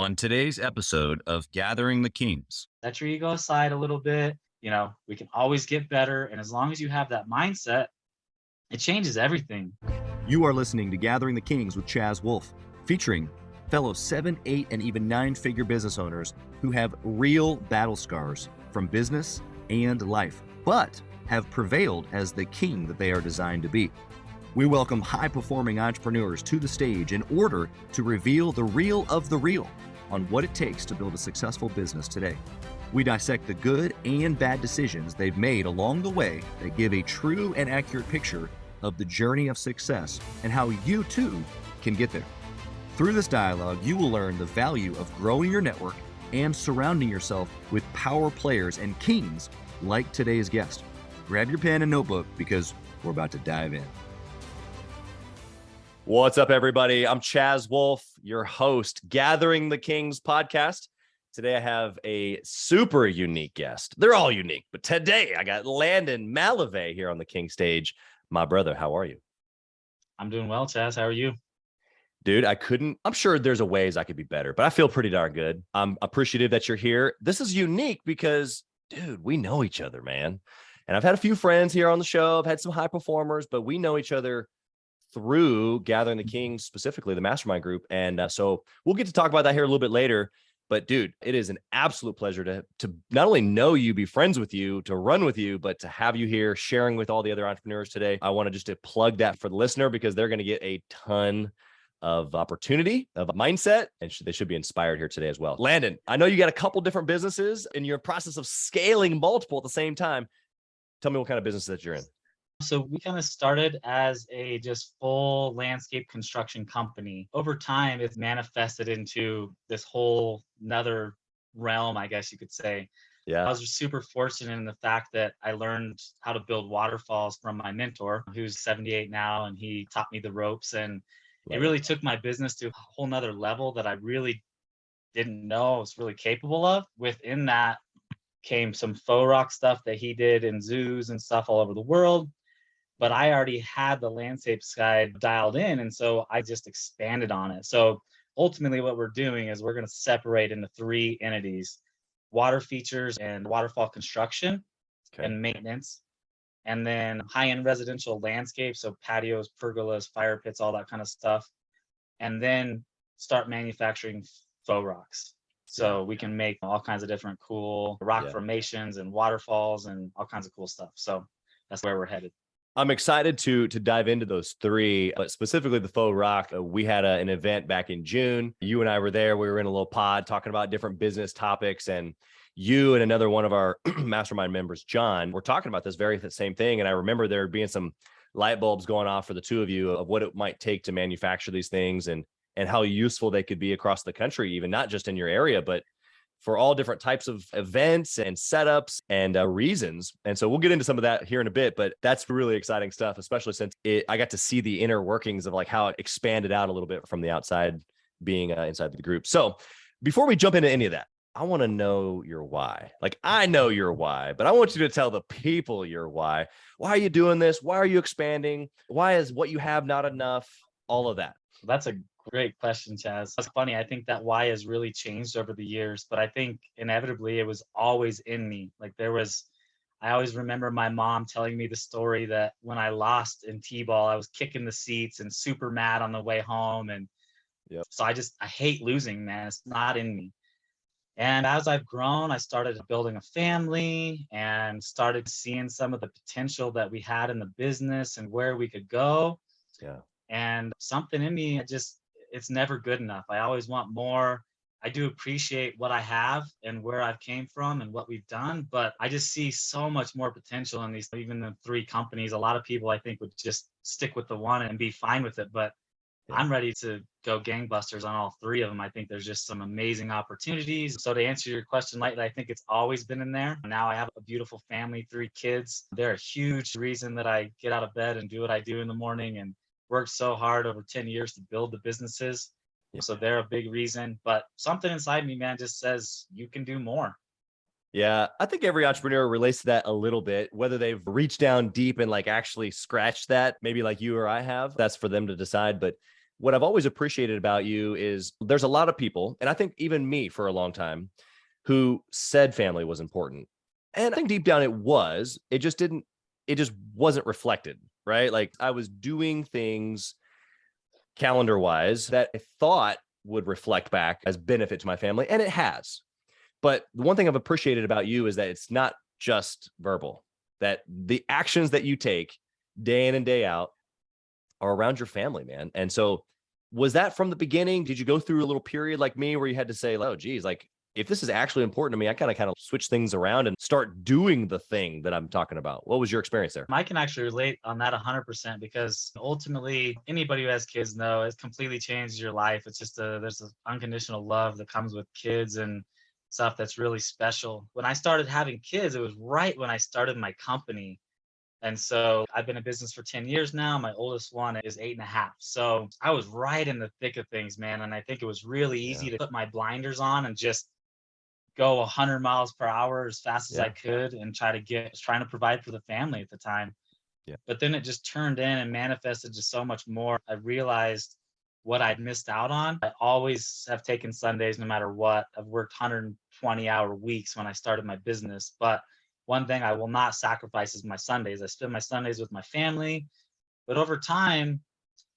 On today's episode of Gathering the Kings. Let your ego aside a little bit. We can always get better. And as long as you have that mindset, it changes everything. You are listening to Gathering the Kings with Chaz Wolfe, featuring fellow 7, 8, and even 9-figure business owners who have real battle scars from business and life, but have prevailed as the king that they are designed to be. We welcome high-performing entrepreneurs to the stage in order to reveal the real of the real on what it takes to build a successful business today. We dissect the good and bad decisions they've made along the way that give a true and accurate picture of the journey of success and how you too can get there. Through this dialogue, you will learn the value of growing your network and surrounding yourself with power players and kings like today's guest. Grab your pen and notebook because we're about to dive in. What's up, everybody? I'm Chaz Wolfe, your host, Gathering the Kings podcast. Today, I have a super unique guest. They're all unique, but today I got Landon Malave here on the King stage. My brother, how are you? I'm doing well, Chaz. How are you? Dude, I'm sure there's a ways I could be better, but I feel pretty darn good. I'm appreciative that you're here. This is unique because, dude, we know each other, man. And I've had a few friends here on the show. I've had some high performers, but we know each other through Gathering the Kings, specifically the mastermind group. And so we'll get to talk about that here a little bit later. But dude, it is an absolute pleasure to not only know you, be friends with you, to run with you, but to have you here sharing with all the other entrepreneurs today. I want to plug that for the listener because they're going to get a ton of opportunity, of mindset, and they should be inspired here today as well. Landon, I know you got a couple different businesses and you're in the process of scaling multiple at the same time. Tell me what kind of business that you're in. So we kind of started as a just full landscape construction company. Over time, it's manifested into this whole another realm, I guess you could say. Yeah. I was super fortunate in the fact that I learned how to build waterfalls from my mentor, who's 78 now, and he taught me the ropes. And it really took my business to a whole nother level that I really didn't know I was really capable of. Within that came some faux rock stuff that he did in zoos and stuff all over the world. But I already had the landscape side dialed in. And so I just expanded on it. So ultimately what we're doing is we're going to separate into 3 entities: water features and waterfall construction and maintenance, and then high-end residential landscape. So patios, pergolas, fire pits, all that kind of stuff. And then start manufacturing faux rocks. So we can make all kinds of different cool rock formations and waterfalls and all kinds of cool stuff. So that's where we're headed. I'm excited to dive into those 3, but specifically the faux rock. We had an event back in June. You and I were there. We were in a little pod talking about different business topics, and you and another one of our mastermind members, John, were talking about this very same thing. And I remember there being some light bulbs going off for the 2 of you of what it might take to manufacture these things and how useful they could be across the country, even not just in your area, but for all different types of events and setups and reasons. And so we'll get into some of that here in a bit, but that's really exciting stuff, especially since I got to see the inner workings of like how it expanded out a little bit from the outside being inside the group. So before we jump into any of that, I want to know your why. Like, I know your why, but I want you to tell the people your why. Why are you doing this? Why are you expanding? Why is what you have not enough? All of that. That's a great question, Chaz. That's funny. I think that why has really changed over the years, but I think inevitably it was always in me. I always remember my mom telling me the story that when I lost in T-ball, I was kicking the seats and super mad on the way home. And so I hate losing, man. It's not in me. And as I've grown, I started building a family and started seeing some of the potential that we had in the business and where we could go. Yeah. And something in me, it's never good enough. I always want more. I do appreciate what I have and where I've came from and what we've done, but I just see so much more potential in these, even the 3 companies. A lot of people I think would just stick with the one and be fine with it, but I'm ready to go gangbusters on all 3 of them. I think there's just some amazing opportunities. So to answer your question lightly, I think it's always been in there. Now I have a beautiful family, 3 kids. They're a huge reason that I get out of bed and do what I do in the morning and worked so hard over 10 years to build the businesses. So they're a big reason, but something inside me, man, just says you can do more. Yeah, I think every entrepreneur relates to that a little bit, whether they've reached down deep and like actually scratched that, maybe like you or I have. That's for them to decide. But what I've always appreciated about you is there's a lot of people, and I think even me for a long time, who said family was important. And I think deep down it just wasn't reflected, right? Like I was doing things calendar wise that I thought would reflect back as benefit to my family. And it has. But the one thing I've appreciated about you is that it's not just verbal, that the actions that you take day in and day out are around your family, man. And so was that from the beginning? Did you go through a little period like me where you had to say, oh, geez, like if this is actually important to me, I kind of switch things around and start doing the thing that I'm talking about? What was your experience there? I can actually relate on that 100% because ultimately anybody who has kids know it completely changes your life. It's just there's an unconditional love that comes with kids and stuff that's really special. When I started having kids, it was right when I started my company. And so I've been in business for 10 years now. My oldest one is 8.5. So I was right in the thick of things, man. And I think it was really easy to put my blinders on and just go 100 miles per hour as fast as I could and trying to provide for the family at the time. Yeah. But then it just turned in and manifested to so much more. I realized what I'd missed out on. I always have taken Sundays no matter what. I've worked 120-hour weeks when I started my business, but one thing I will not sacrifice is my Sundays. I spend my Sundays with my family, but over time,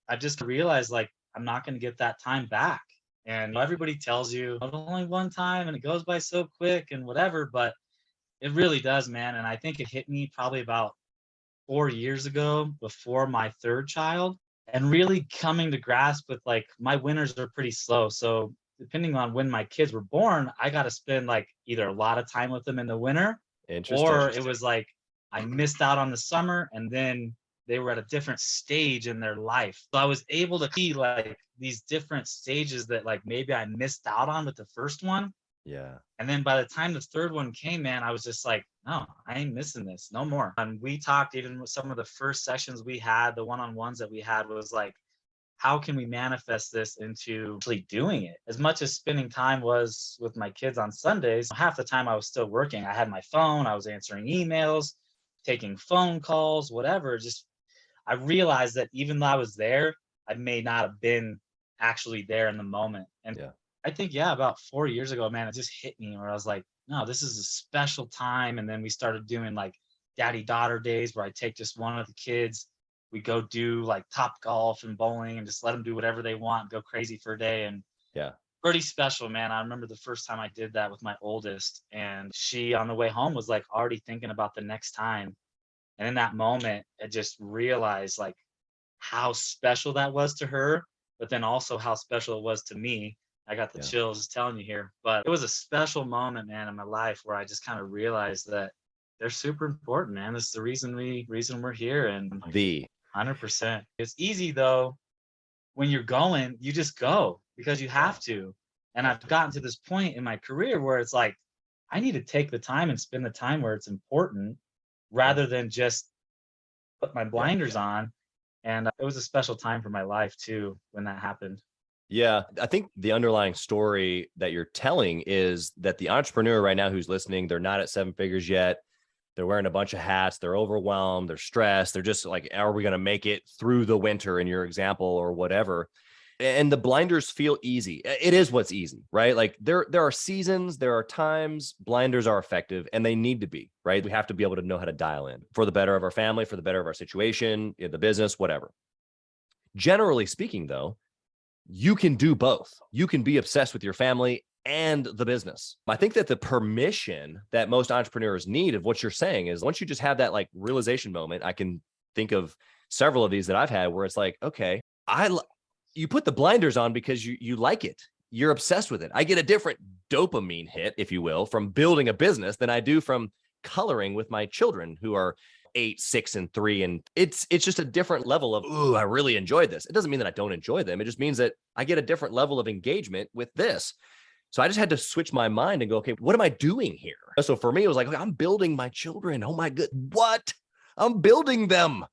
I just realized like I'm not going to get that time back. And everybody tells you only one time and it goes by so quick and whatever, but it really does, man. And I think it hit me probably about 4 years ago before my third child, and really coming to grasp with like my winters are pretty slow. So depending on when my kids were born, I got to spend like either a lot of time with them in the winter, or it was like I missed out on the summer and then they were at a different stage in their life. So I was able to see like these different stages that like maybe I missed out on with the first one. Yeah. And then by the time the third one came, man, I was just like, no, I ain't missing this no more. And we talked even with some of the first sessions we had, the one-on-ones that we had was like, how can we manifest this into actually doing it? As much as spending time was with my kids on Sundays, half the time I was still working. I had my phone, I was answering emails, taking phone calls, whatever. Just I realized that even though I was there, I may not have been actually there in the moment. And I think, about 4 years ago, man, it just hit me where I was like, no, this is a special time. And then we started doing like daddy-daughter days where I take just one of the kids. We go do like top golf and bowling and just let them do whatever they want, go crazy for a day. And pretty special, man. I remember the first time I did that with my oldest, and she on the way home was like already thinking about the next time. And in that moment, I just realized like how special that was to her, but then also how special it was to me. I got the chills just telling you here, but it was a special moment, man, in my life where I just kind of realized that they're super important, man. This is the reason we're here. And 100%. It's easy though. When you're going, you just go because you have to. And I've gotten to this point in my career where it's like, I need to take the time and spend the time where it's important rather than just put my blinders on. And it was a special time for my life too, when that happened. Yeah. I think the underlying story that you're telling is that the entrepreneur right now who's listening, they're not at 7 figures yet. They're wearing a bunch of hats. They're overwhelmed. They're stressed. They're just like, are we going to make it through the winter in your example or whatever? And the blinders feel easy. It is what's easy, right? Like there are seasons, there are times blinders are effective and they need to be, right? We have to be able to know how to dial in for the better of our family, for the better of our situation, the business, whatever. Generally speaking, though, you can do both. You can be obsessed with your family and the business. I think that the permission that most entrepreneurs need of what you're saying is once you just have that like realization moment, I can think of several of these that I've had where it's like, okay, you put the blinders on because you like it. You're obsessed with it. I get a different dopamine hit, if you will, from building a business than I do from coloring with my children who are 8, 6, and 3. And it's just a different level of, ooh, I really enjoyed this. It doesn't mean that I don't enjoy them. It just means that I get a different level of engagement with this. So I just had to switch my mind and go, okay, what am I doing here? So for me, it was like, I'm building my children. Oh my good, what? I'm building them.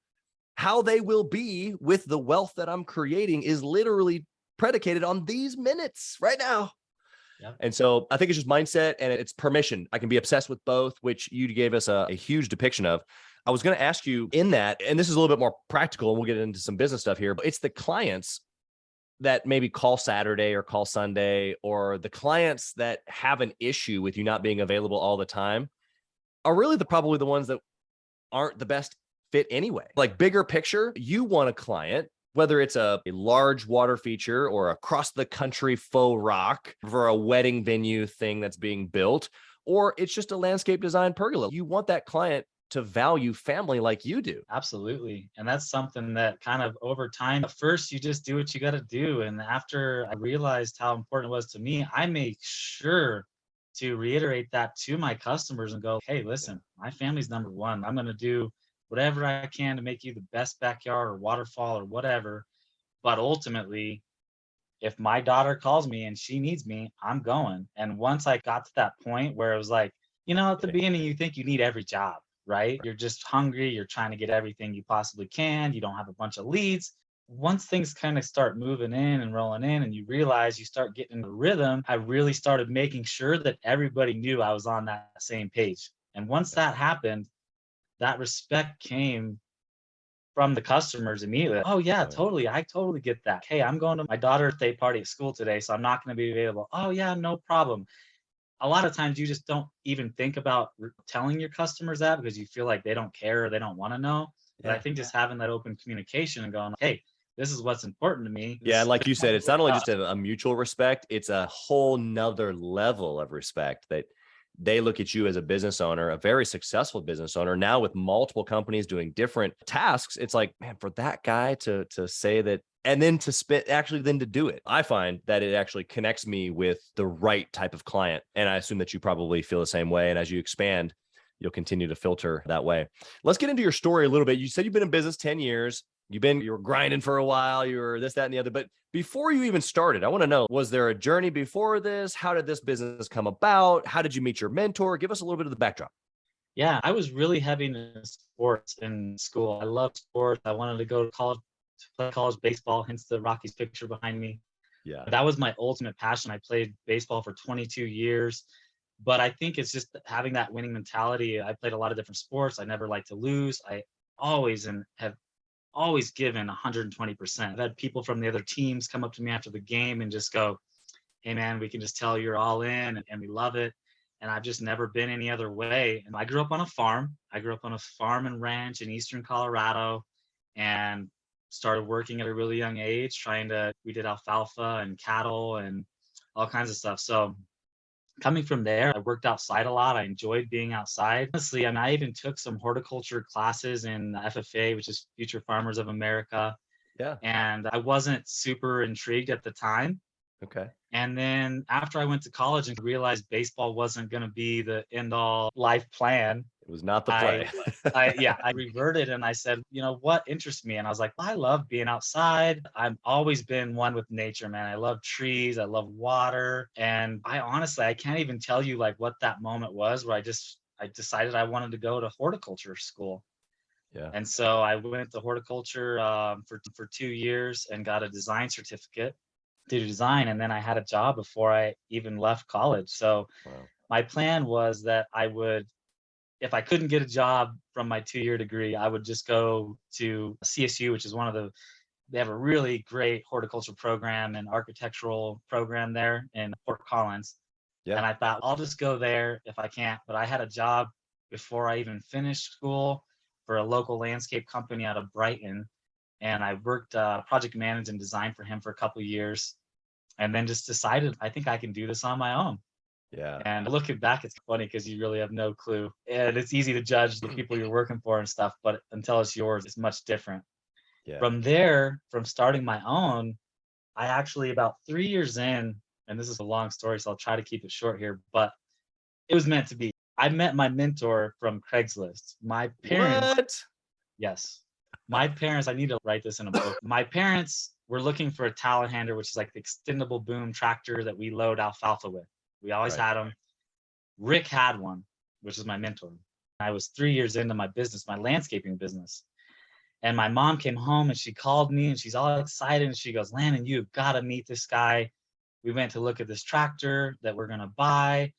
How they will be with the wealth that I'm creating is literally predicated on these minutes right now. Yeah. And so I think it's just mindset and it's permission. I can be obsessed with both, which you gave us a huge depiction of. I was going to ask you in that, and this is a little bit more practical and we'll get into some business stuff here, but it's the clients that maybe call Saturday or call Sunday, or the clients that have an issue with you not being available all the time are really probably the ones that aren't the best fit anyway. Like bigger picture, you want a client, whether it's a large water feature or across the country faux rock for a wedding venue thing that's being built, or it's just a landscape design pergola. You want that client to value family like you do. Absolutely. And that's something that kind of over time, at first you just do what you got to do. And after I realized how important it was to me, I make sure to reiterate that to my customers and go, hey, listen, my family's number one. I'm going to do whatever I can to make you the best backyard or waterfall or whatever. But ultimately, if my daughter calls me and she needs me, I'm going. And once I got to that point where it was like, at the beginning, you think you need every job, right? You're just hungry. You're trying to get everything you possibly can. You don't have a bunch of leads. Once things kind of start moving in and rolling in and you realize you start getting in the rhythm, I really started making sure that everybody knew I was on that same page. And once that happened, that respect came from the customers immediately. Oh yeah, totally. I totally get that. Hey, I'm going to my daughter's birthday party at school today, so I'm not going to be available. Oh yeah, no problem. A lot of times you just don't even think about telling your customers that because you feel like they don't care or they don't want to know. But I think just having that open communication and going, hey, this is what's important to me. Yeah. And like you said, it's not only just a mutual respect, it's a whole nother level of respect that they look at you as a business owner, a very successful business owner now with multiple companies doing different tasks. It's like, man, for that guy to say that, and then to then to do it, I find that it actually connects me with the right type of client. And I assume that you probably feel the same way. And as you expand, you'll continue to filter that way. Let's get into your story a little bit. You said you've been in business 10 years. You were grinding for a while. You were this, that, and the other. But before you even started, I want to know, was there a journey before this? How did this business come about? How did you meet your mentor? Give us a little bit of the backdrop. Yeah, I was really heavy into sports in school. I loved sports. I wanted to go to college to play college baseball, hence the Rockies picture behind me. Yeah. That was my ultimate passion. I played baseball for 22 years. But I think it's just having that winning mentality. I played a lot of different sports. I never like to lose. I always have always given 120%. I've had people from the other teams come up to me after the game and just go, hey man, we can just tell you're all in and we love it. And I've just never been any other way. And I grew up on a farm. I grew up on a farm and ranch in eastern Colorado and started working at a really young age, we did alfalfa and cattle and all kinds of stuff. So coming from there, I worked outside a lot. I enjoyed being outside. Honestly, I even took some horticulture classes in FFA, which is Future Farmers of America. Yeah. And I wasn't super intrigued at the time. Okay. And then after I went to college and realized baseball wasn't going to be the end all life plan, it was not the play. I reverted and I said, what interests me? And I was like, well, I love being outside. I've always been one with nature, man. I love trees. I love water. And I can't even tell you like what that moment was where I decided I wanted to go to horticulture school. Yeah. And so I went to horticulture for 2 years and got a design certificate to do design. And then I had a job before I even left college. So my plan was that if I couldn't get a job from my 2-year degree, I would just go to CSU, which is they have a really great horticulture program and architectural program there in Fort Collins. Yeah. And I thought, I'll just go there if I can't. But I had a job before I even finished school for a local landscape company out of Brighton. And I worked project managed and design for him for a couple of years. And then just decided, I think I can do this on my own. Yeah. And looking back, it's funny because you really have no clue. And it's easy to judge the people you're working for and stuff, but until it's yours, it's much different. Yeah. From there, from starting my own, I actually about 3 years in, and this is a long story, so I'll try to keep it short here, but it was meant to be. I met my mentor from Craigslist. My parents. What? Yes. My parents, I need to write this in a book. My parents were looking for a telehandler, which is like the extendable boom tractor that we load alfalfa with. We always had them. Rick had one, which is my mentor. I was 3 years into my business, my landscaping business. And my mom came home and she called me and she's all excited. And she goes, Landon, you've got to meet this guy. We went to look at this tractor that we're going to buy.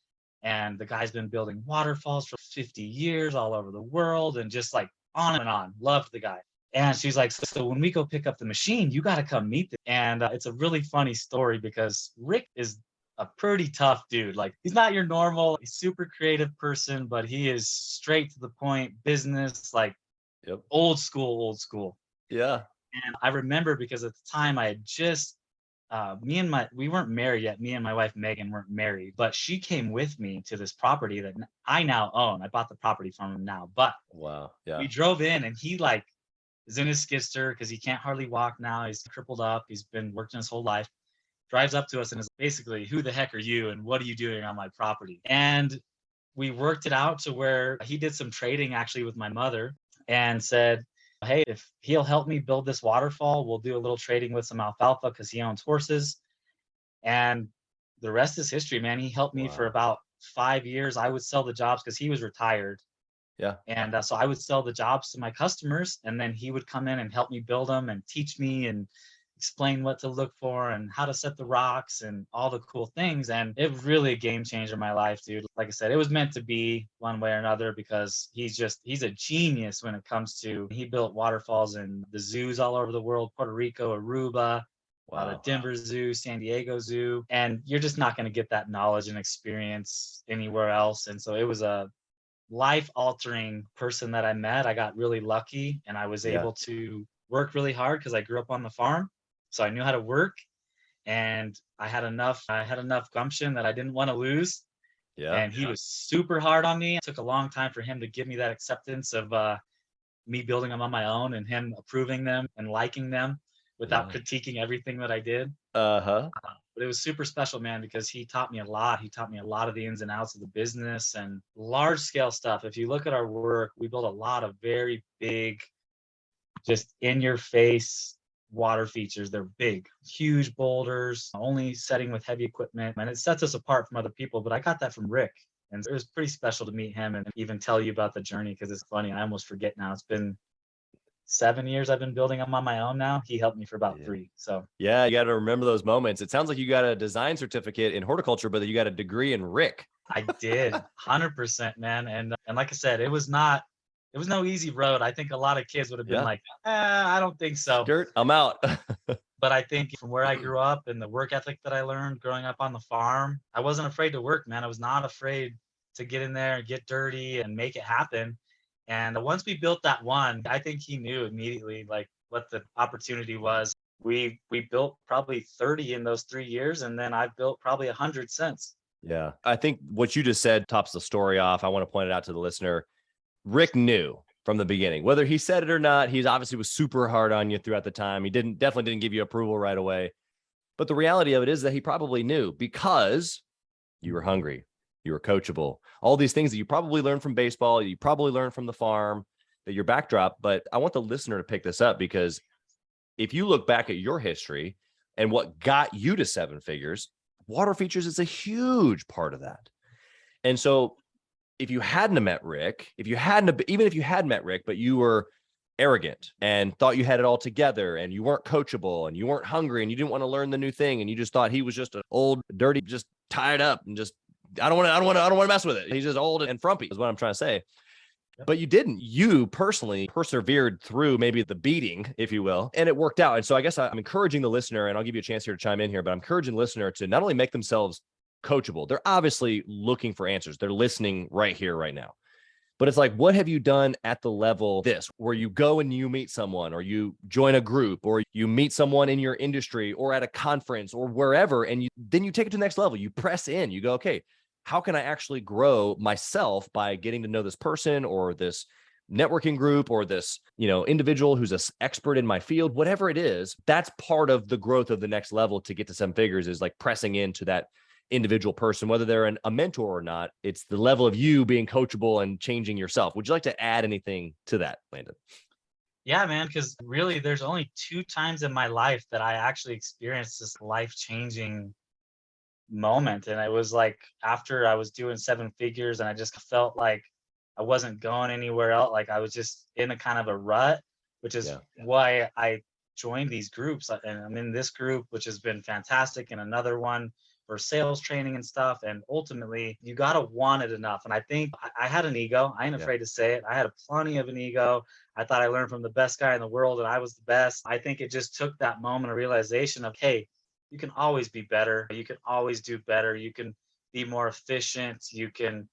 And the guy's been building waterfalls for 50 years all over the world and just like on and on. Loved the guy. And she's like, so when we go pick up the machine, you got to come meet them. And it's a really funny story because Rick is a pretty tough dude. Like, he's not your normal, super creative person, but he is straight to the point, business, like old school, old school. Yeah. And I remember because at the time I had just, we weren't married yet. Me and my wife, Megan, weren't married, but she came with me to this property that I now own. I bought the property from him now, but Wow. Yeah. we drove in and he like is in his skidster because he can't hardly walk now. He's crippled up. He's been working his whole life. Drives up to us and is basically, who the heck are you? And what are you doing on my property? And we worked it out to where he did some trading actually with my mother and said, hey, if he'll help me build this waterfall, we'll do a little trading with some alfalfa because he owns horses. And the rest is history, man. He helped me for about 5 years. I would sell the jobs because he was retired. Yeah. And so I would sell the jobs to my customers, and then he would come in and help me build them and teach me and explain what to look for and how to set the rocks and all the cool things. And it was really a game changer in my life, dude. Like I said, it was meant to be one way or another because he's a genius when it comes to, he built waterfalls in the zoos all over the world, Puerto Rico, Aruba, the Denver Zoo, San Diego Zoo. And you're just not going to get that knowledge and experience anywhere else. And so it was a life-altering person that I met. I got really lucky and I was able to work really hard because I grew up on the farm. So I knew how to work, and I had enough gumption that I didn't want to lose. Yeah. And he was super hard on me. It took a long time for him to give me that acceptance of me building them on my own and him approving them and liking them without critiquing everything that I did. But it was super special, man, because he taught me a lot. He taught me a lot of the ins and outs of the business and large scale stuff. If you look at our work, we build a lot of very big, just in your face water features. They're big, huge boulders, only setting with heavy equipment. And it sets us apart from other people. But I got that from Rick. And it was pretty special to meet him and even tell you about the journey because it's funny. I almost forget now. It's been 7 years I've been building them on my own now. He helped me for about 3. So yeah, you got to remember those moments. It sounds like you got a design certificate in horticulture, but you got a degree in Rick. I did, 100%, man. And like I said, it was no easy road. I think a lot of kids would have been like, I don't think so. Skirt, I'm out. But I think from where I grew up and the work ethic that I learned growing up on the farm, I wasn't afraid to work, man. I was not afraid to get in there and get dirty and make it happen. And once we built that one, I think he knew immediately like what the opportunity was. We built probably 30 in those 3 years, and then I've built probably 100 since. Yeah. I think what you just said tops the story off. I want to point it out to the listener. Rick knew from the beginning, whether he said it or not. He obviously was super hard on you throughout the time. He definitely didn't give you approval right away. But the reality of it is that he probably knew because you were hungry. You were coachable, all these things that you probably learned from baseball, you probably learned from the farm, that your backdrop. But I want the listener to pick this up because if you look back at your history and what got you to 7 figures, water features is a huge part of that. And so if you hadn't have met Rick, even if you had met Rick, but you were arrogant and thought you had it all together and you weren't coachable and you weren't hungry and you didn't want to learn the new thing and you just thought he was just an old, dirty, just tied up and just I don't want to mess with it. He's just old and frumpy is what I'm trying to say. But you didn't. You personally persevered through maybe the beating, if you will, and it worked out. And so I guess I'm encouraging the listener, and I'll give you a chance here to chime in here, but I'm encouraging the listener to not only make themselves coachable, they're obviously looking for answers. They're listening right here, right now. But it's like, what have you done at the level where you go and you meet someone or you join a group or you meet someone in your industry or at a conference or wherever, and then you take it to the next level. You press in, you go, okay, how can I actually grow myself by getting to know this person or this networking group or this, individual who's an expert in my field, whatever it is. That's part of the growth of the next level to get to 7 figures is like pressing into that individual person, whether they're a mentor or not. It's the level of you being coachable and changing yourself. Would you like to add anything to that, Landon? Yeah, man, because really there's only 2 times in my life that I actually experienced this life-changing moment. And it was like after I was doing 7 figures and I just felt like I wasn't going anywhere else. Like I was just in a kind of a rut, which is why I joined these groups. And I'm in this group, which has been fantastic, and another one for sales training and stuff. And ultimately, you got to want it enough. And I think I had an ego. I ain't afraid to say it. I had plenty of an ego. I thought I learned from the best guy in the world and I was the best. I think it just took that moment of realization of, hey, you can always be better. You can always do better. You can be more efficient. You can,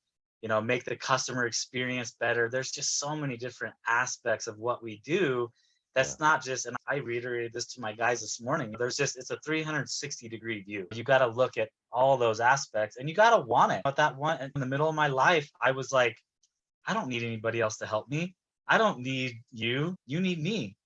make the customer experience better. There's just so many different aspects of what we do. That's not just, and I reiterated this to my guys this morning, it's a 360-degree view. You got to look at all those aspects and you got to want it. But that one in the middle of my life, I was like, I don't need anybody else to help me. I don't need you. You need me.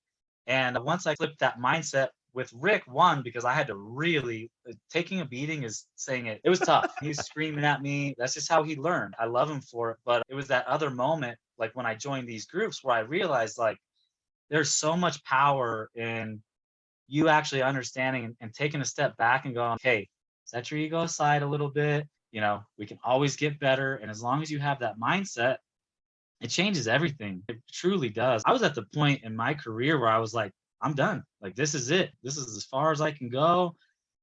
And once I flipped that mindset with Rick, because I had to really, taking a beating is saying it. It was tough. He was screaming at me. That's just how he learned. I love him for it. But it was that other moment, like when I joined these groups where I realized like, there's so much power in you actually understanding and taking a step back and going, hey, set your ego aside a little bit. We can always get better. And as long as you have that mindset, it changes everything. It truly does. I was at the point in my career where I was like, I'm done. Like, this is it. This is as far as I can go.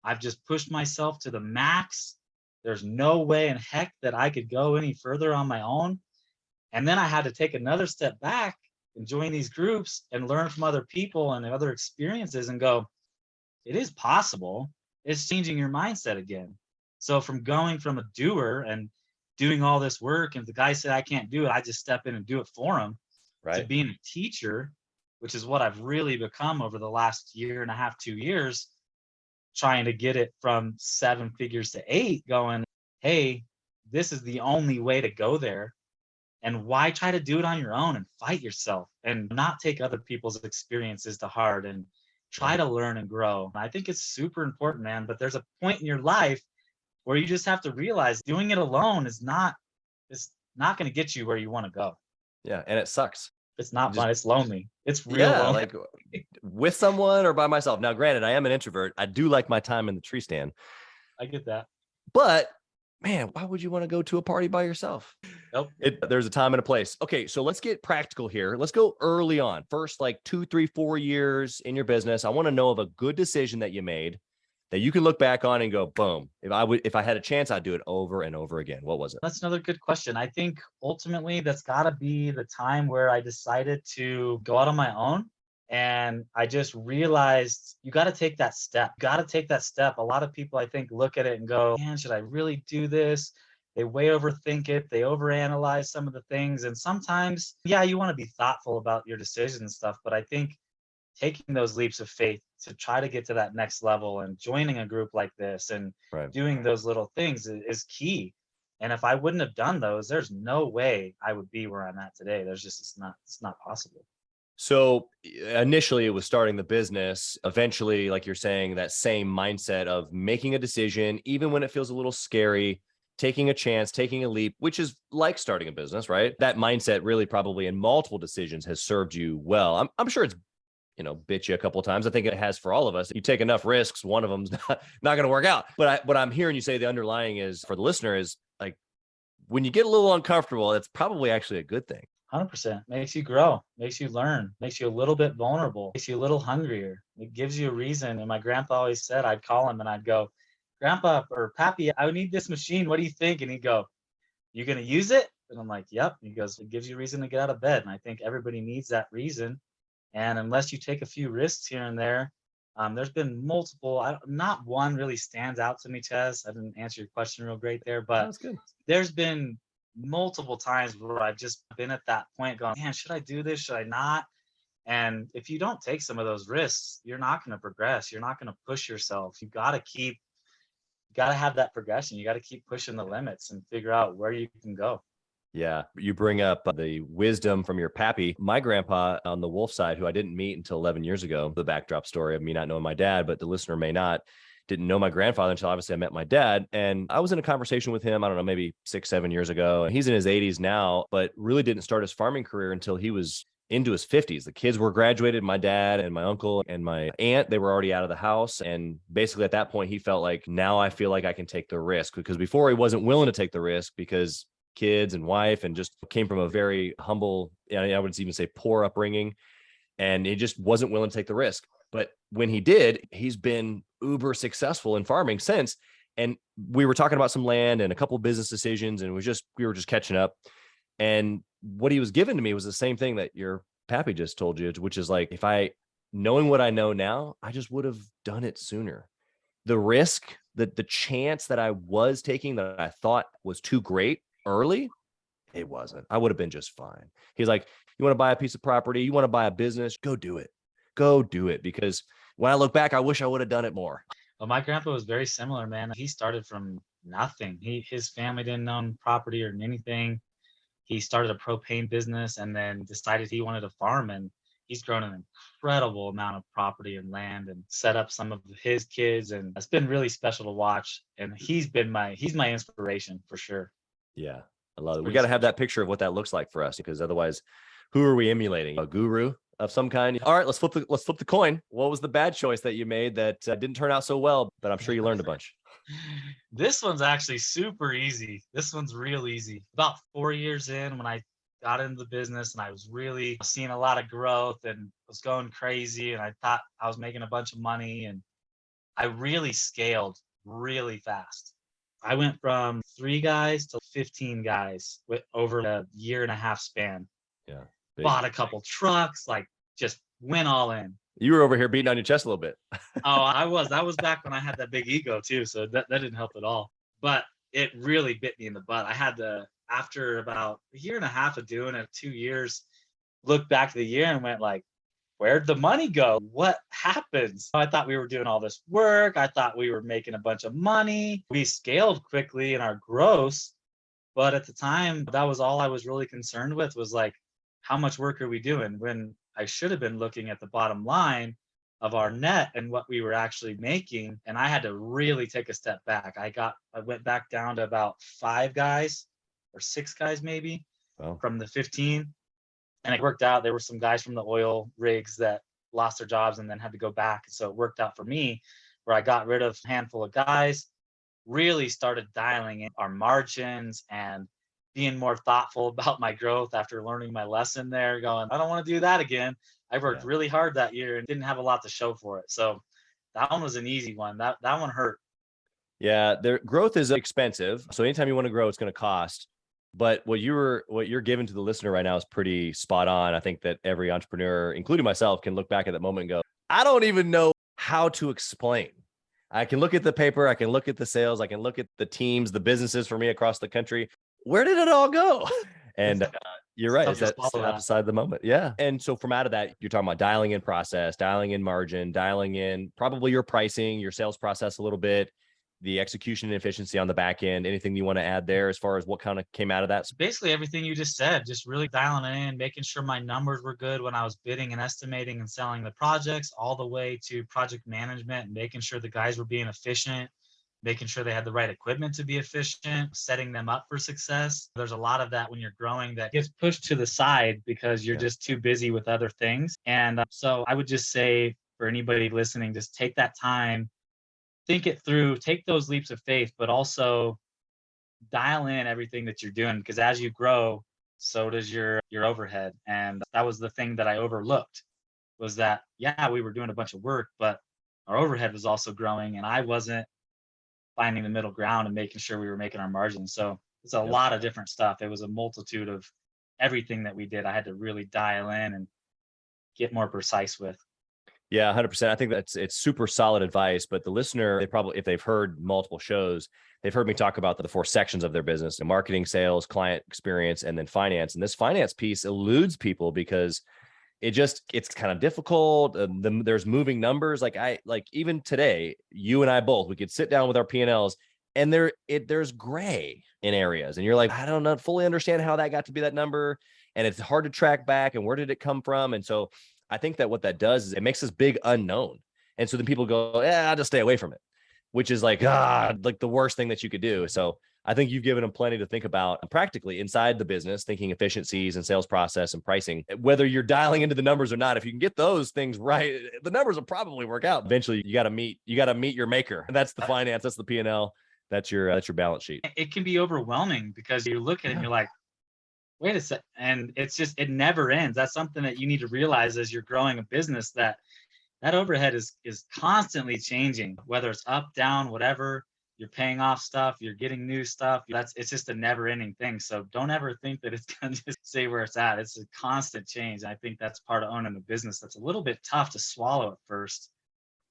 I've just pushed myself to the max. There's no way in heck that I could go any further on my own. And then I had to take another step back and join these groups and learn from other people and other experiences and go, it is possible. It's changing your mindset again. So from going from a doer and doing all this work, and the guy said, I can't do it, I just step in and do it for him, to being a teacher, which is what I've really become over the last year and a half, 2 years, trying to get it from 7 figures to 8, going, hey, this is the only way to go there. And why try to do it on your own and fight yourself and not take other people's experiences to heart and try to learn and grow. I think it's super important, man. But there's a point in your life where you just have to realize doing it alone is not going to get you where you want to go. Yeah. And it sucks. It's not fun. It's lonely. It's real lonely. Like with someone or by myself. Now, granted, I am an introvert. I do like my time in the tree stand. I get that. But man, why would you want to go to a party by yourself? Nope. There's a time and a place. Okay, so let's get practical here. Let's go early on. First, like 2, 3, 4 years in your business. I want to know of a good decision that you made that you can look back on and go, boom. If I had a chance, I'd do it over and over again. What was it? That's another good question. I think ultimately that's got to be the time where I decided to go out on my own. And I just realized you got to take that step. A lot of people, I think, look at it and go, man, should I really do this? They way overthink it. They overanalyze some of the things. And sometimes, you want to be thoughtful about your decisions and stuff. But I think taking those leaps of faith to try to get to that next level and joining a group like this and doing those little things is key. And if I wouldn't have done those, there's no way I would be where I'm at today. It's not possible. So initially it was starting the business. Eventually, like you're saying, that same mindset of making a decision, even when it feels a little scary, taking a chance, taking a leap, which is like starting a business, right? That mindset really probably in multiple decisions has served you well. I'm sure it's, bit you a couple of times. I think it has for all of us. You take enough risks, one of them's not going to work out. But what I'm hearing you say, the underlying is for the listener is like, when you get a little uncomfortable, it's probably actually a good thing. 100%. Makes you grow, makes you learn, makes you a little bit vulnerable, makes you a little hungrier. It gives you a reason. And my grandpa always said, I'd call him and I'd go, Grandpa or Pappy, I need this machine. What do you think? And he'd go, you going to use it? And I'm like, yep. He goes, it gives you a reason to get out of bed. And I think everybody needs that reason. And unless you take a few risks here and there, there's been multiple, not one really stands out to me, Chaz. I didn't answer your question real great there, but there's been multiple times where I've just been at that point going, man, should I do this? Should I not? And if you don't take some of those risks, you're not going to progress. You're not going to push yourself. You got to have that progression. You got to keep pushing the limits and figure out where you can go. Yeah. You bring up the wisdom from your pappy. My grandpa on the Wolfe side, who I didn't meet until 11 years ago, the backdrop story of me not knowing my dad, but the listener may not, didn't know my grandfather until obviously I met my dad. And I was in a conversation with him, I don't know, maybe 6, 7 years ago. He's in his 80s now, but really didn't start his farming career until he was into his 50s. The kids were graduated. My dad and my uncle and my aunt, they were already out of the house. And basically at that point, he felt like, now I feel like I can take the risk, because before he wasn't willing to take the risk because kids and wife and just came from a very humble, I would even say poor upbringing. And he just wasn't willing to take the risk. But when he did, he's been uber successful in farming since. And we were talking about some land and a couple of business decisions, and we were just catching up. And what he was giving to me was the same thing that your pappy just told you, which is like, knowing what I know now, I just would have done it sooner. The risk, the chance that I was taking that I thought was too great early, it wasn't. I would have been just fine. He's like, you want to buy a piece of property, you want to buy a business, go do it. Go do it. Because when I look back, I wish I would have done it more. Well, my grandpa was very similar, man. He started from nothing. His family didn't own property or anything. He started a propane business and then decided he wanted to farm, and he's grown an incredible amount of property and land and set up some of his kids, and it's been really special to watch. And he's my inspiration for sure. Yeah, I love it. We got to have that picture of what that looks like for us, because otherwise, who are we emulating? A guru of some kind? All right, let's flip the coin. What was the bad choice that you made that didn't turn out so well, but I'm sure you learned a bunch? This one's actually super easy. This one's real easy. About 4 years in, when I got into the business and I was really seeing a lot of growth and was going crazy, and I thought I was making a bunch of money, and I really scaled really fast. I went from 3 guys to 15 guys with over a year and a half span. Yeah. Bought a couple trucks, like just went all in. You were over here beating on your chest a little bit. Oh, I was. That was back when I had that big ego too. So that didn't help at all. But it really bit me in the butt. I had to, after about a year and a half of doing it, 2 years, look back at the year and went like, where'd the money go? What happened? I thought we were doing all this work. I thought we were making a bunch of money. We scaled quickly in our gross. But at the time, that was all I was really concerned with, was like, how much work are we doing? When I should have been looking at the bottom line of our net and what we were actually making. And I had to really take a step back. I went back down to about 5 guys or 6 guys, maybe. Wow. From the 15. And it worked out. There were some guys from the oil rigs that lost their jobs and then had to go back. So it worked out for me, where I got rid of a handful of guys, really started dialing in our margins and being more thoughtful about my growth after learning my lesson there, going, I don't want to do that again. I worked really hard that year and didn't have a lot to show for it. So that one was an easy one. That one hurt. Yeah, their growth is expensive. So anytime you want to grow, it's going to cost. But what you're giving to the listener right now is pretty spot on. I think that every entrepreneur, including myself, can look back at that moment and go, I don't even know how to explain. I can look at the paper, I can look at the sales, I can look at the teams, the businesses for me across the country. Where did it all go? And you're right. It's outside the moment. Yeah. And so from out of that, you're talking about dialing in process, dialing in margin, dialing in probably your pricing, your sales process a little bit, the execution and efficiency on the back end. Anything you want to add there as far as what kind of came out of that? Basically everything you just said, just really dialing it in, making sure my numbers were good when I was bidding and estimating and selling the projects, all the way to project management and making sure the guys were being efficient, making sure they had the right equipment to be efficient, setting them up for success. There's a lot of that when you're growing that gets pushed to the side because you're just too busy with other things. And so I would just say for anybody listening, just take that time, think it through, take those leaps of faith, but also dial in everything that you're doing, because as you grow, so does your overhead. And that was the thing that I overlooked, was that, yeah, we were doing a bunch of work, but our overhead was also growing, and I wasn't finding the middle ground and making sure we were making our margins. So it's a lot of different stuff. It was a multitude of everything that we did. I had to really dial in and get more precise with. Yeah, 100%. I think it's super solid advice, but the listener, they probably, if they've heard multiple shows, they've heard me talk about the 4 sections of their business: marketing, sales, client experience, and then finance. And this finance piece eludes people because it's kind of difficult. There's moving numbers. Like even today, you and I both, we could sit down with our P&Ls and there's gray in areas. And you're like, I don't know, fully understand how that got to be that number. And it's hard to track back and where did it come from? And so I think that what that does is it makes this big unknown. And so then people go, yeah, I'll just stay away from it, which is like the worst thing that you could do. So I think you've given them plenty to think about practically inside the business, thinking efficiencies and sales process and pricing, whether you're dialing into the numbers or not. If you can get those things right, the numbers will probably work out. Eventually you got to meet your maker. That's the finance. That's the P&L. That's your balance sheet. It can be overwhelming because you look at it and you're like, wait a second. And it never ends. That's something that you need to realize as you're growing a business, that overhead is constantly changing, whether it's up, down, whatever. you're paying off stuff, you're getting new stuff. It's just a never ending thing. So don't ever think that it's going to just stay where it's at. It's a constant change. I think that's part of owning a business that's a little bit tough to swallow at first.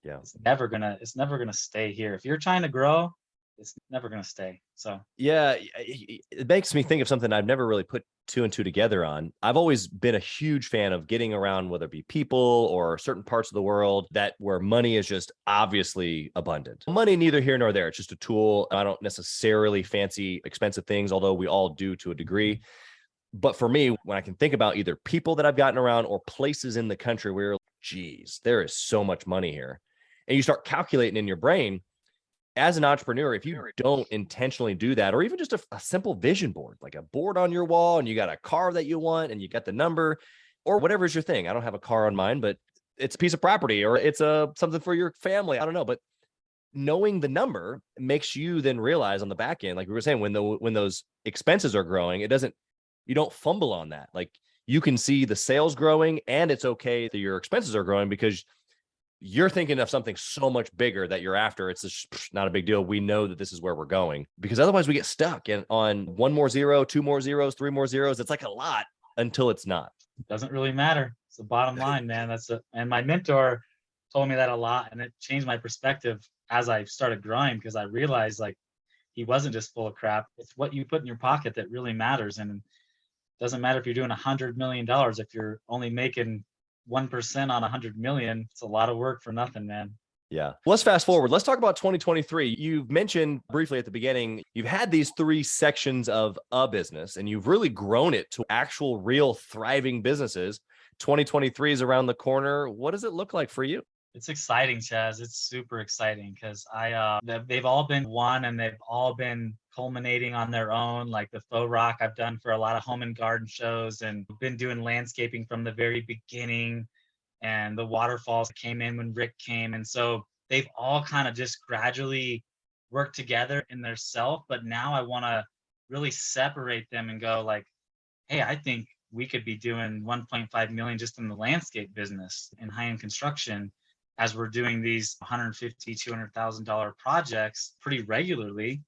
Yeah. It's never gonna stay here. If you're trying to grow, it's never gonna stay. So Yeah, it makes me think of something I've never really put two and two together on. I've always been a huge fan of getting around, whether it be people or certain parts of the world that where money is just obviously abundant. Money neither here nor there. It's just a tool. I don't necessarily fancy expensive things, although we all do to a degree. But for me, when I can think about either people that I've gotten around or places in the country where, geez, there is so much money here. And you start calculating in your brain, as an entrepreneur, if you don't intentionally do that, or even just a simple vision board, like a board on your wall, and you got a car that you want and you got the number or whatever is your thing. I don't have a car on mine, but it's a piece of property or it's something for your family. I don't know. But knowing the number makes you then realize on the back end, like we were saying, when those expenses are growing, you don't fumble on that. Like you can see the sales growing and it's okay that your expenses are growing because you're thinking of something so much bigger that you're after. It's just not a big deal. We know that this is where we're going, because otherwise we get stuck on one more zero, two more zeros, three more zeros. It's like a lot until it's not. doesn't really matter. It's the bottom line, man. And my mentor told me that a lot, and it changed my perspective as I started growing, because I realized like he wasn't just full of crap. It's what you put in your pocket that really matters. And it doesn't matter if you're doing $100 million, if you're only making 1% on 100 million, it's a lot of work for nothing, man. Yeah. Let's fast forward. Let's talk about 2023. You've mentioned briefly at the beginning, you've had these three sections of a business and you've really grown it to actual real thriving businesses. 2023 is around the corner. What does it look like for you? It's exciting, Chaz. It's super exciting because they've all been one and they've all been culminating on their own. Like the faux rock I've done for a lot of home and garden shows, and been doing landscaping from the very beginning. And the waterfalls came in when Rick came. And so they've all kind of just gradually worked together in their self. But now I want to really separate them and go like, hey, I think we could be doing 1.5 million just in the landscape business in high-end construction, as we're doing these $150,000, $200,000 projects pretty regularly.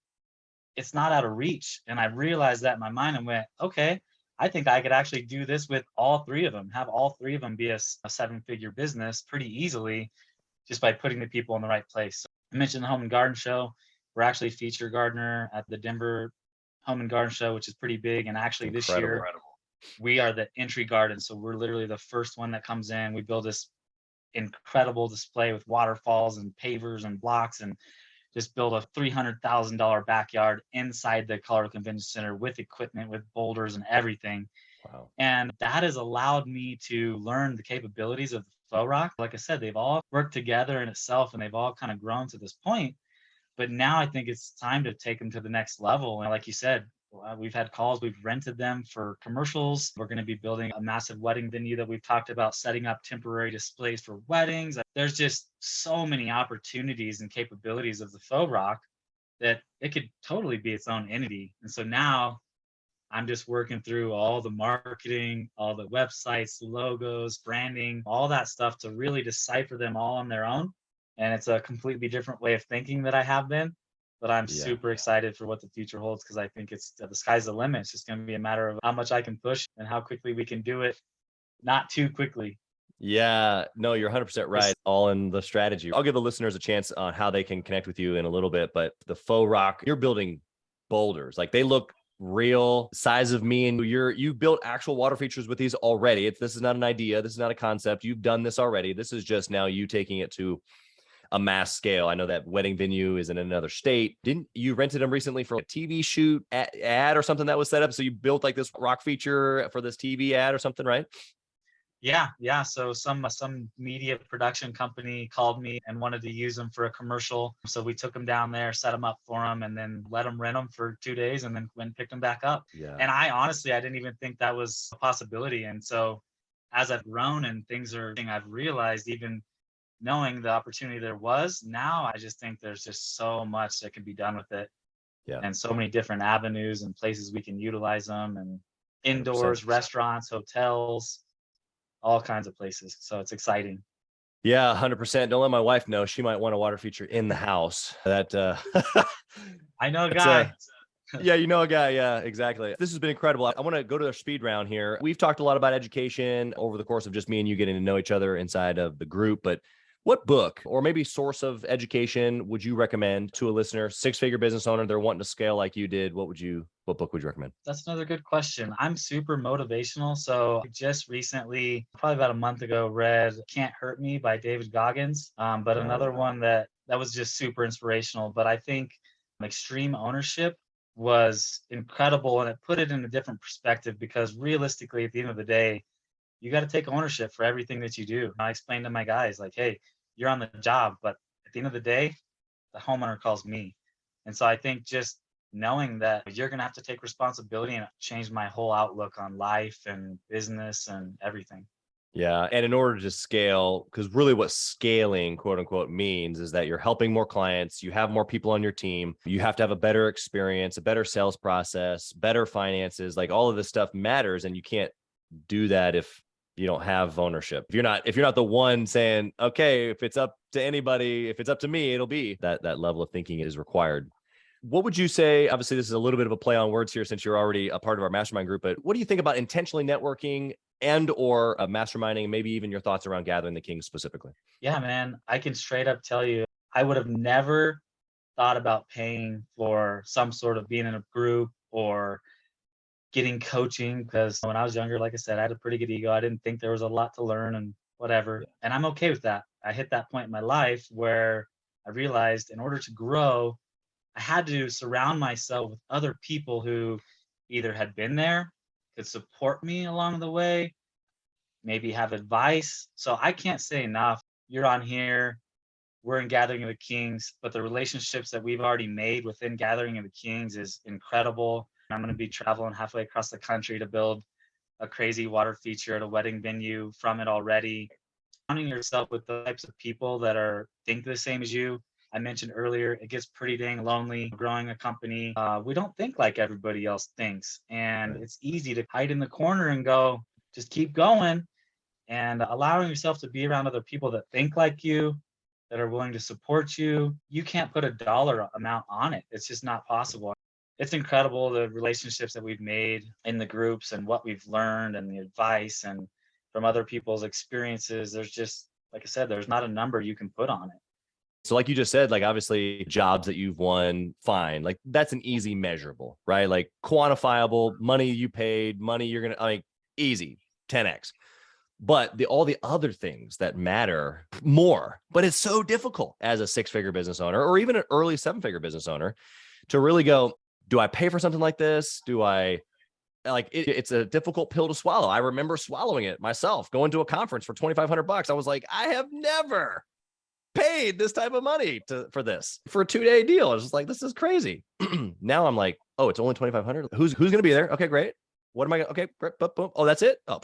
It's not out of reach. And I realized that in my mind and went, okay, I think I could actually do this with all three of them, have all three of them be a seven-figure business pretty easily, just by putting the people in the right place. So I mentioned the Home and Garden Show. We're actually feature gardener at the Denver Home and Garden Show, which is pretty big. And actually this year, we are the entry garden. So we're literally the first one that comes in. We build this incredible display with waterfalls and pavers and blocks, and just build a $300,000 backyard inside the Colorado Convention Center with equipment, with boulders and everything. Wow. And that has allowed me to learn the capabilities of the faux rock. Like I said, they've all worked together in itself and they've all kind of grown to this point. But now I think it's time to take them to the next level. And like you said, we've had calls, we've rented them for commercials. We're going to be building a massive wedding venue that we've talked about, setting up temporary displays for weddings. There's just so many opportunities and capabilities of the faux rock that it could totally be its own entity. And so now I'm just working through all the marketing, all the websites, logos, branding, all that stuff to really decipher them all on their own. And it's a completely different way of thinking that I have been. But I'm super excited for what the future holds, because I think it's the sky's the limit. It's just going to be a matter of how much I can push and how quickly we can do it, not too quickly. Yeah, no, you're 100% right. All in the strategy. I'll give the listeners a chance on how they can connect with you in a little bit, but the faux rock, you're building boulders. Like they look real, size of me, and you built actual water features with these already. This is not an idea. This is not a concept. You've done this already. This is just now you taking it to a mass scale. I know that wedding venue is in another state. Didn't you rented them recently for a TV shoot ad or something that was set up? So you built like this rock feature for this TV ad or something, right? Yeah. So some media production company called me and wanted to use them for a commercial. So we took them down there, set them up for them, and then let them rent them for 2 days, and then went and picked them back up. Yeah. And I didn't even think that was a possibility. And so as I've grown and I've realized, even knowing the opportunity there was, now I just think there's just so much that can be done with it. Yeah. And so many different avenues and places we can utilize them, and indoors, 100%. restaurants, hotels, all kinds of places. So it's exciting. Yeah, 100%. Don't let my wife know. She might want a water feature in the house. That I know a it's guy. yeah, you know a guy. Yeah, exactly. This has been incredible. I want to go to a speed round here. We've talked a lot about education over the course of just me and you getting to know each other inside of the group, but what book or maybe source of education would you recommend to a listener, six-figure business owner, they're wanting to scale like you did? What book would you recommend? That's another good question. I'm super motivational. So I just recently, probably about a month ago, read Can't Hurt Me by David Goggins. But another one that was just super inspirational. But I think Extreme Ownership was incredible, and it put it in a different perspective because realistically, at the end of the day, you got to take ownership for everything that you do. I explained to my guys, like, hey, you're on the job, but at the end of the day, the homeowner calls me. And so I think just knowing that you're going to have to take responsibility and change my whole outlook on life and business and everything. Yeah. And in order to scale, because really what scaling, quote unquote, means is that you're helping more clients, you have more people on your team, you have to have a better experience, a better sales process, better finances, like all of this stuff matters. And you can't do that if you don't have ownership. If you're not the one saying, okay, if it's up to anybody, if it's up to me, it'll be that level of thinking is required. What would you say? Obviously, this is a little bit of a play on words here since you're already a part of our mastermind group, but what do you think about intentionally networking and or masterminding, maybe even your thoughts around gathering the kings specifically? Yeah, man, I can straight up tell you, I would have never thought about paying for some sort of being in a group or getting coaching because when I was younger, like I said, I had a pretty good ego. I didn't think there was a lot to learn and whatever. And I'm okay with that. I hit that point in my life where I realized in order to grow, I had to surround myself with other people who either had been there, could support me along the way, maybe have advice. So I can't say enough. You're on here, we're in Gathering of the Kings, but the relationships that we've already made within Gathering of the Kings is incredible. I'm going to be traveling halfway across the country to build a crazy water feature at a wedding venue from it already. Surrounding yourself with the types of people that think the same as you. I mentioned earlier, it gets pretty dang lonely growing a company. We don't think like everybody else thinks. And it's easy to hide in the corner and go, just keep going. And allowing yourself to be around other people that think like you, that are willing to support you. You can't put a dollar amount on it. It's just not possible. It's incredible the relationships that we've made in the groups and what we've learned and the advice and from other people's experiences. There's just, like I said, there's not a number you can put on it. So like you just said, like obviously jobs that you've won, fine. Like that's an easy measurable, right? Like quantifiable, money you paid, money you're going to, like easy, 10x. But all the other things that matter more, but it's so difficult as a six-figure business owner or even an early seven-figure business owner to really go, do I pay for something like this? Do I it's a difficult pill to swallow. I remember swallowing it myself, going to a conference for $2,500. I was like, I have never paid this type of money for a 2-day deal. I was just like, this is crazy. Now I'm like, oh, it's only 2,500. Who's going to be there? Okay, great. What am I? Okay, great. Boom. Oh, that's it. Oh,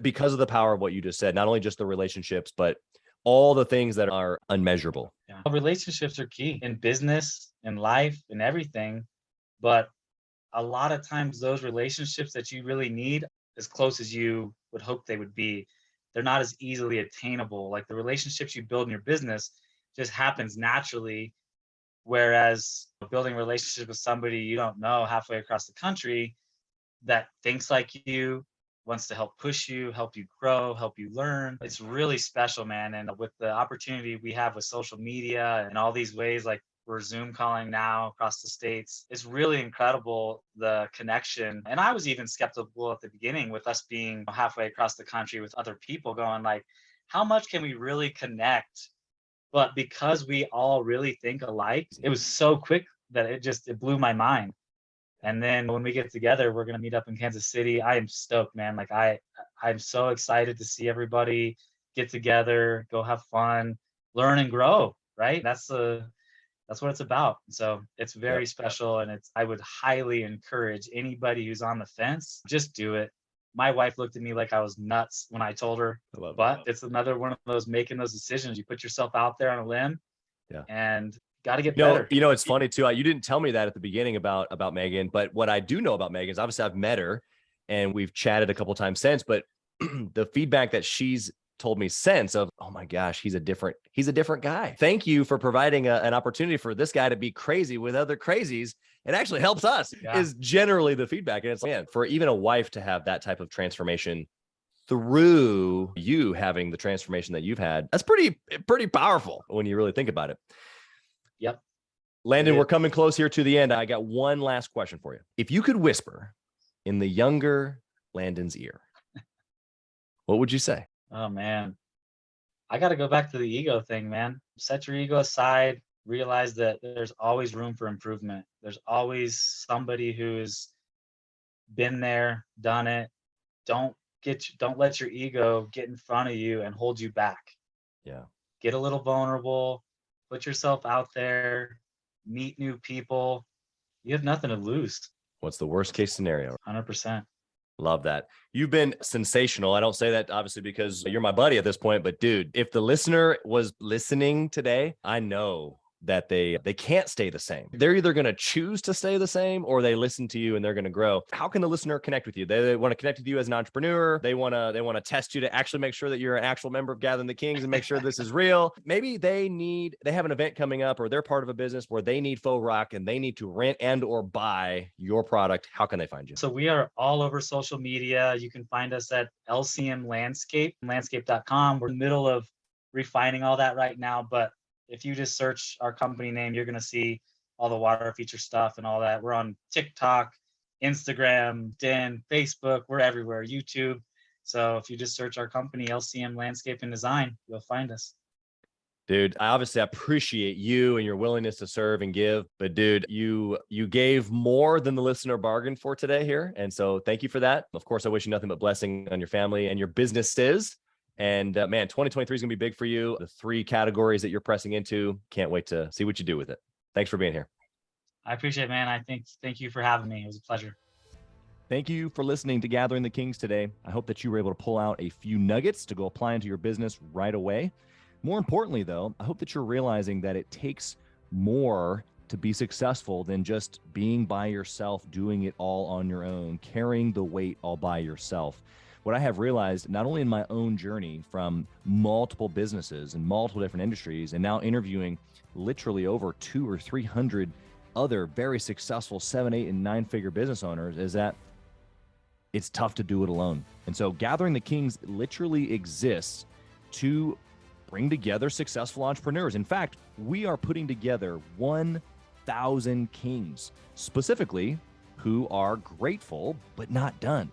because of the power of what you just said, not only just the relationships, but all the things that are unmeasurable. Yeah. Relationships are key in business, in life, in everything. But a lot of times those relationships that you really need, as close as you would hope they would be, they're not as easily attainable. Like the relationships you build in your business just happens naturally. Whereas building a relationship with somebody you don't know halfway across the country that thinks like you, wants to help push you, help you grow, help you learn. It's really special, man. And with the opportunity we have with social media and all these ways, like we're Zoom calling now across the States, it's really incredible, the connection. And I was even skeptical at the beginning with us being halfway across the country with other people going like, how much can we really connect? But because we all really think alike, it was so quick that it blew my mind. And then when we get together, we're going to meet up in Kansas City. I am stoked, man. Like I'm so excited to see everybody get together, go have fun, learn and grow, right? That's what it's about. So it's very special. And I would highly encourage anybody who's on the fence, just do it. My wife looked at me like I was nuts when I told her, but it's another one of those making those decisions. You put yourself out there on a limb and got to get better. It's funny too. You didn't tell me that at the beginning about Megan, but what I do know about Megan is obviously I've met her and we've chatted a couple of times since, but the feedback that she's told me since of, oh my gosh, he's a different guy. Thank you for providing an opportunity for this guy to be crazy with other crazies. It actually helps us, is generally the feedback. And it's, man, for even a wife to have that type of transformation through you having the transformation that you've had, that's pretty powerful when you really think about it. Yep. Landon, we're coming close here to the end. I got one last question for you. If you could whisper in the younger Landon's ear, what would you say? Oh man, I got to go back to the ego thing, man. Set your ego aside. Realize that there's always room for improvement. There's always somebody who's been there, done it. Don't let your ego get in front of you and hold you back. Yeah. Get a little vulnerable, put yourself out there, meet new people. You have nothing to lose. What's the worst case scenario? 100%. Love that. You've been sensational. I don't say that obviously because you're my buddy at this point, but dude, if the listener was listening today, I know that they can't stay the same. They're either going to choose to stay the same or they listen to you and they're going to grow. How can the listener connect with you? They want to connect with you as an entrepreneur. They want to test you to actually make sure that you're an actual member of Gathering the Kings and make sure this is real. Maybe they have an event coming up or they're part of a business where they need faux rock and they need to rent and or buy your product. How can they find you? So we are all over social media. You can find us at LCM Landscape, landscape.com. We're in the middle of refining all that right now, but if you just search our company name, you're going to see all the water feature stuff and all that. We're on TikTok, Instagram, Facebook. We're everywhere, YouTube. So if you just search our company, LCM Landscape and Design, you'll find us. Dude, I obviously appreciate you and your willingness to serve and give. But dude, you gave more than the listener bargained for today here. And so thank you for that. Of course, I wish you nothing but blessing on your family and your businesses. And man, 2023 is going to be big for you. The 3 categories that you're pressing into, can't wait to see what you do with it. Thanks for being here. I appreciate it, man. Thank you for having me. It was a pleasure. Thank you for listening to Gathering the Kings today. I hope that you were able to pull out a few nuggets to go apply into your business right away. More importantly, though, I hope that you're realizing that it takes more to be successful than just being by yourself, doing it all on your own, carrying the weight all by yourself. What I have realized, not only in my own journey from multiple businesses and multiple different industries, and now interviewing literally over 200 or 300 other very successful 7, 8, and 9-figure business owners, is that it's tough to do it alone. And so Gathering the Kings literally exists to bring together successful entrepreneurs. In fact, we are putting together 1,000 kings, specifically who are grateful but not done.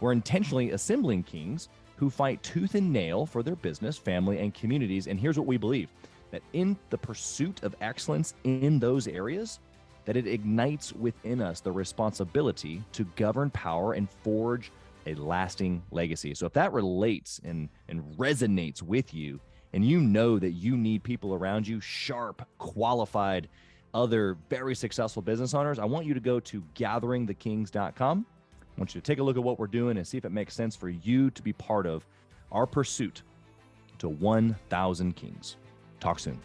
We're intentionally assembling kings who fight tooth and nail for their business, family, and communities. And here's what we believe, that in the pursuit of excellence in those areas, that it ignites within us the responsibility to govern power and forge a lasting legacy. So if that relates and resonates with you, and you know that you need people around you, sharp, qualified, other very successful business owners, I want you to go to gatheringthekings.com. I want you to take a look at what we're doing and see if it makes sense for you to be part of our pursuit to 1,000 kings. Talk soon.